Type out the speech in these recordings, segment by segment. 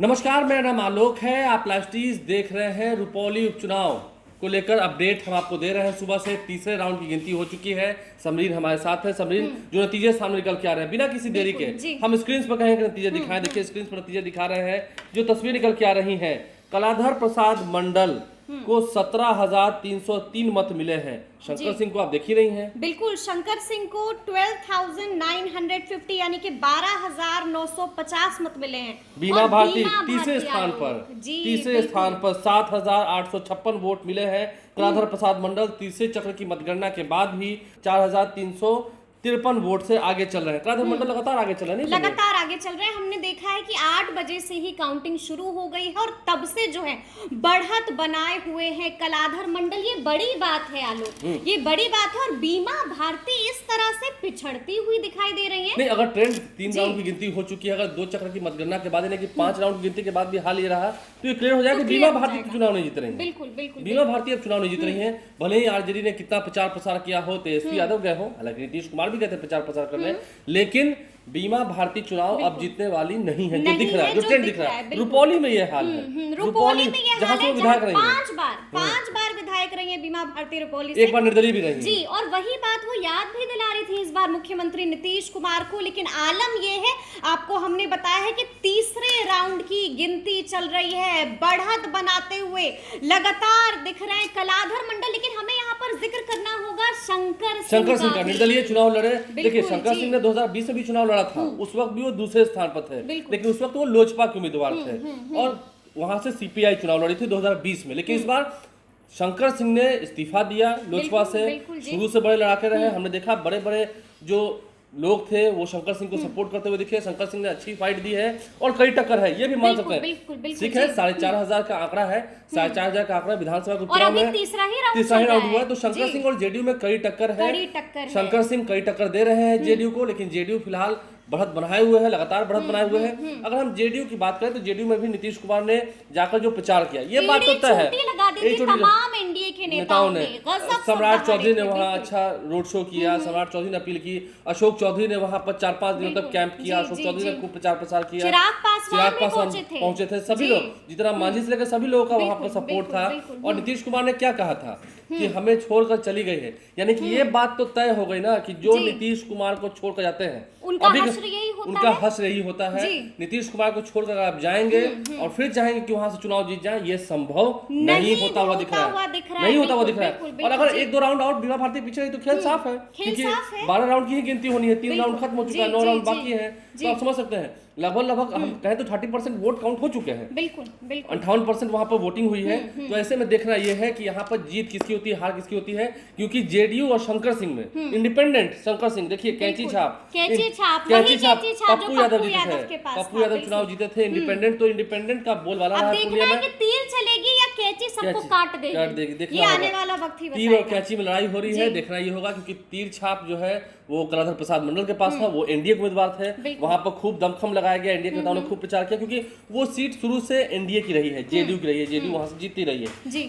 नमस्कार, मेरा नाम आलोक है। आप लाइव देख रहे हैं। रुपौली उपचुनाव को लेकर अपडेट हम आपको दे रहे हैं। सुबह से तीसरे राउंड की गिनती हो चुकी है। समरीन हमारे साथ है। समरीन, जो नतीजे सामने निकल के आ रहे हैं बिना किसी देरी के, हम स्क्रीन पर कहें कि नतीजे दिखाएं। देखिए स्क्रीन पर नतीजे दिखा रहे हैं। जो तस्वीर निकल के आ रही है, कलाधर प्रसाद मंडल को 17,303 मत मिले हैं। शंकर सिंह को आप देख ही रही हैं। बिल्कुल, शंकर सिंह को 12,950 यानी कि 12,950 मत मिले हैं। बीमा भारती तीसरे स्थान पर 7,856 वोट मिले हैं। कलाधर प्रसाद मंडल तीसरे चक्र की मतगणना के बाद भी 4,353 वोट से आगे चल रहे हैं। कलाधर मंडल लगातार आगे चल रहे हैं, लगातार आगे चल रहे हैं। हमने देखा है कि 8 बजे से ही काउंटिंग शुरू हो गई है और तब से जो है बढ़त बनाए हुए हैं कलाधर मंडल। ये बड़ी बात है आलोक, ये बड़ी बात है। और बीमा भारती इस तरह से पिछड़ती हुई दिखाई दे रही है। नहीं, अगर ट्रेंड 3 राउंड की गिनती हो चुकी है, अगर 2 चक्र की मतगणना के बाद यानी कि 5 राउंड की गिनती के बाद भी हाल ये रहा, तो ये क्लियर हो जाएगा कि बीमा भारती चुनाव नहीं जीत रही है। बिल्कुल बिल्कुल, बीमा भारती अब चुनाव नहीं जीत रही है। भले ही आरजेडी ने कितना प्रचार प्रसार किया हो, तेजस्वी यादव गए हो, हालांकि नीतीश कुमार भी गए थे प्रचार प्रसार करने, लेकिन बीमा भारती चुनाव अब जीतने वाली नहीं है। जो दिख रहा है, जो ट्रेंड दिख रहा है, रुपौली में ये हाल है। रुपौली में ये जहां हाल से है, विधायक रही है 5 बार विधायक रही है बीमा भारती रुपौली से। एक बार निर्दलीय भी रही जी। और वही बात वो याद भी दिला रही थी इस बार मुख्यमंत्री नीतीश कुमार को। लेकिन आलम ये है, आपको हमने बताया है कि तीसरे राउंड की गिनती चल रही है। बढ़त बनाते हुए लगातार दिख रहे हैं कलाधर मंडल। लेकिन हमें यहाँ पर जिक्र करना होगा शंकर सिंह का। निर्दलीय चुनाव लड़े। देखिए, शंकर सिंह ने 2020 में भी चुनाव लड़ा था। उस वक्त भी वो दूसरे स्थान पर थे, लेकिन उस वक्त वो लोजपा के उम्मीदवार थे और वहां से सीपीआई चुनाव लड़ी थी 2020 में। लेकिन इस बार शंकर सिंह ने इस्तीफा दिया लोजपा से। शुरू से बड़े लड़ाके रहे। हमने देखा बड़े बड़े जो लोग थे वो शंकर सिंह को सपोर्ट करते हुए दिखे। शंकर सिंह ने अच्छी फाइट दी है और कई टक्कर है, ये भी मान सकते हैं। ठीक है, 4,500 का आंकड़ा है, 4,500 का आंकड़ा विधानसभा के उपचुनाव में तीसरा ही राउंड हुआ है। तो शंकर सिंह और जेडीयू में कई टक्कर है। शंकर सिंह कई टक्कर दे रहे हैं जेडीयू को, लेकिन जेडीयू फिलहाल बढ़त बनाए हुए है, लगातार बढ़त बनाए हुए हैं। अगर हम जेडीयू की बात करें तो जेडीयू में भी नीतीश कुमार ने जाकर जो प्रचार किया, ये बात तो तय है। तमाम एनडीए के नेताओं ने, सम्राट चौधरी ने वहां अच्छा रोड शो किया। सम्राट चौधरी ने अपील की। अशोक चौधरी ने वहां पर 4-5 दिनों तक कैंप किया। अशोक चौधरी ने खूब प्रचार प्रसार किया। चिराग पासवान पहुंचे थे। सभी लोग, जितना मांझी से लेकर सभी लोगों का वहां पर सपोर्ट था। और नीतीश कुमार ने क्या कहा था कि हमें छोड़कर चली गई है, यानी कि ये बात तो तय हो गई ना कि जो नीतीश कुमार को छोड़कर जाते हैं उनका हश्र यही होता है। नीतीश कुमार को छोड़कर आप जाएंगे और फिर चाहेंगे कि वहां से चुनाव जीत जाए, ये संभव नहीं होता हुआ दिख रहा है। और अगर 1-2 राउंड और बीमा भारती पीछे रही तो खेल साफ है, क्योंकि 12 राउंड की ही गिनती होनी है। 3 राउंड खत्म हो चुका है, 9 राउंड बाकी है। तो आप समझ सकते हैं लगभग हम कहें तो 30% वोट काउंट हो चुके हैं। 58% वहां पर वोटिंग हुई है। तो ऐसे में देखना यह है कि यहाँ पर जीत किसकी होती है, हार किसकी होती है, क्योंकि जेडीयू और शंकर सिंह में इंडिपेंडेंट शंकर सिंह, देखिए कैंची छाप पप्पू यादव जीते थे। पप्पू यादव चुनाव जीते थे। इंडिपेंडेंट, तो इंडिपेंडेंट का बोलबाला रहा है। तीर चलेगी या कैंची सबको काट देगी, ये आने वाला वक्त ही तीर और कैंची में लड़ाई हो रही है। देखना ये होगा, क्योंकि तीर छाप जो है वो कलाधर प्रसाद मंडल के पास था। वो एनडीए के उम्मीदवार थे। वहां पर खूब दमखम लगाया गया, एनडीए के नेताओं ने खूब प्रचार किया, क्योंकि वो सीट शुरू से एनडीए की रही है, जेडीयू की रही है। जेडीयू वहां से जीतती रही है।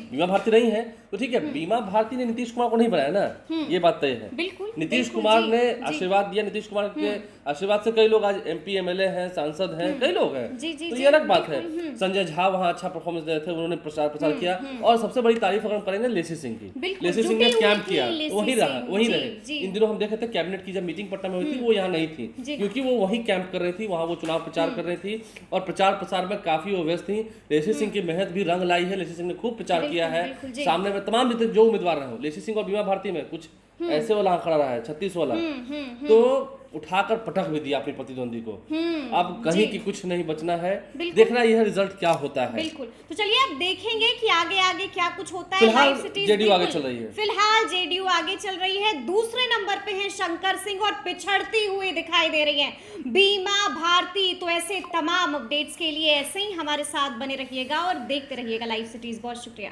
बीमा भारती नहीं है तो ठीक है, बीमा भारती ने नीतीश कुमार को नहीं बनाया ना, ये बात तय है। नीतीश कुमार ने आशीर्वाद दिया। नीतीश कुमार के आशीर्वाद से कई लोग आज एमपी एमएलए हैं, सांसद हैं, कई लोग हैं। तो ये अलग बात है। संजय झा वहां अच्छा परफॉर्मेंस दे रहे थे, उन्होंने प्रचार प्रसार किया। और सबसे बड़ी तारीफ अगर हम करेंगे लेसी सिंह की, लेसी सिंह ने कैंप किया, वहीं रहे। इन दिनों हम देखे थे कैबिनेट की जब मीटिंग पटना में हुई थी, वो यहाँ नहीं थी, क्योंकि वो वहीं कैंप कर रही थी, वहां वो चुनाव प्रचार कर रही थी और प्रचार प्रसार में काफी वो व्यस्त थी। लेसी सिंह की मेहनत भी रंग लाई है। लेसी सिंह ने खूब प्रचार किया है। सामने में तमाम जो उम्मीदवार रहे हो, लेसी सिंह और बीमा भारती में कुछ ऐसे वाला खड़ा रहा है 36 वाला, तो उठाकर पटक भी दिया अपनी प्रतिद्वंदी को। अब कहीं की कुछ नहीं बचना है। देखना यह रिजल्ट क्या होता है। बिल्कुल, तो चलिए अब देखेंगे कि आगे क्या कुछ होता है। फिलहाल जेडीयू आगे चल रही है। फिलहाल जेडीयू आगे चल रही है। दूसरे नंबर पे है शंकर सिंह और पिछड़ती हुई दिखाई दे रही है बीमा भारती। तो ऐसे तमाम अपडेट्स के लिए ऐसे ही हमारे साथ बने रहिएगा और देखते रहिएगा लाइव सिटीज। बहुत शुक्रिया।